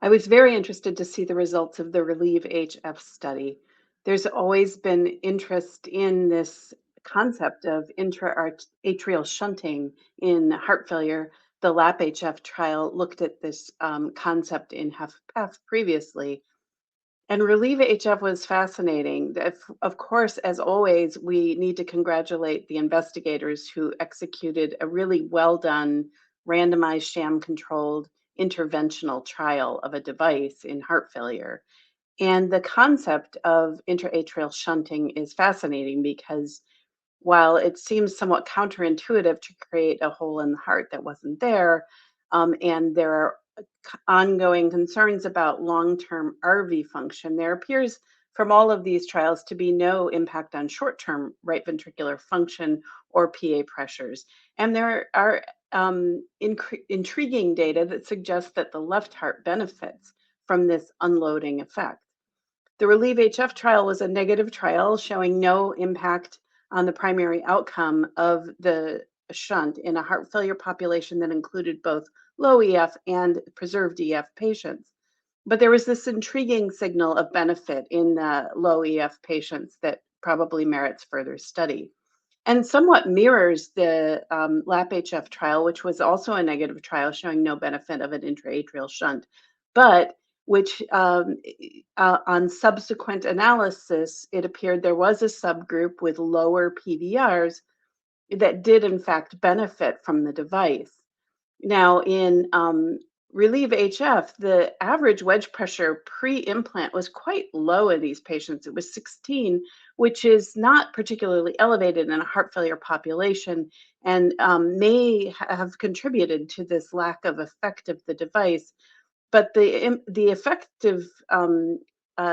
I was very interested to see the results of the RELIEVE-HF study. There's always been interest in this concept of intra-atrial shunting in heart failure. The LAP-HF trial looked at this concept in HFpEF previously, and RELIEVE-HF was fascinating. Of course, as always, we need to congratulate the investigators who executed a really well done, randomized, sham controlled interventional trial of a device in heart failure. And the concept of intra-atrial shunting is fascinating because while it seems somewhat counterintuitive to create a hole in the heart that wasn't there, and there are ongoing concerns about long-term RV function, there appears from all of these trials to be no impact on short-term right ventricular function or PA pressures. And there are intriguing data that suggests that the left heart benefits from this unloading effect. The RELIEVE-HF trial was a negative trial showing no impact on the primary outcome of the shunt in a heart failure population that included both low EF and preserved EF patients. But there was this intriguing signal of benefit in the low EF patients that probably merits further study and somewhat mirrors the LAP-HF trial, which was also a negative trial showing no benefit of an intra-atrial shunt, but which on subsequent analysis, it appeared there was a subgroup with lower PVRs that did in fact benefit from the device. Now in RELIEVE-HF, the average wedge pressure pre-implant was quite low in these patients. It was 16, which is not particularly elevated in a heart failure population and may have contributed to this lack of effect of the device. But the effective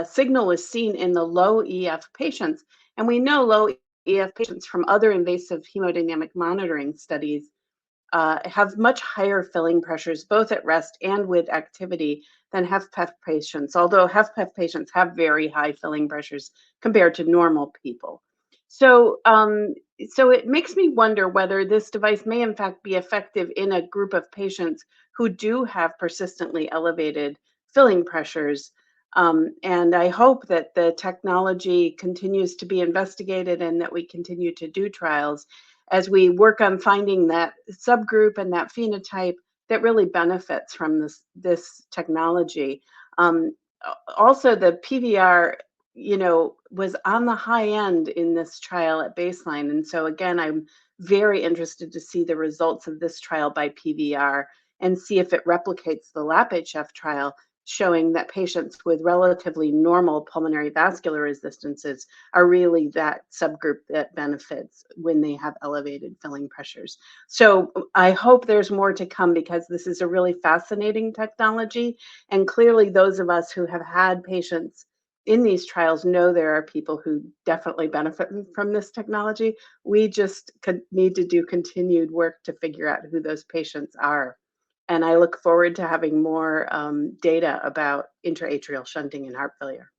signal was seen in the low EF patients. And we know low EF patients from other invasive hemodynamic monitoring studies have much higher filling pressures, both at rest and with activity, than HFpEF patients, although HFpEF patients have very high filling pressures compared to normal people. So, so it makes me wonder whether this device may in fact be effective in a group of patients who do have persistently elevated filling pressures. And I hope that the technology continues to be investigated and that we continue to do trials as we work on finding that subgroup and that phenotype that really benefits from this technology. Also, the PVR, was on the high end in this trial at baseline. And so again, I'm very interested to see the results of this trial by PVR and see if it replicates the LAP-HF trial, showing that patients with relatively normal pulmonary vascular resistances are really that subgroup that benefits when they have elevated filling pressures. So I hope there's more to come because this is a really fascinating technology. And clearly those of us who have had patients in these trials know there are people who definitely benefit from this technology. We just need to do continued work to figure out who those patients are. And I look forward to having more data about intra-atrial shunting in heart failure.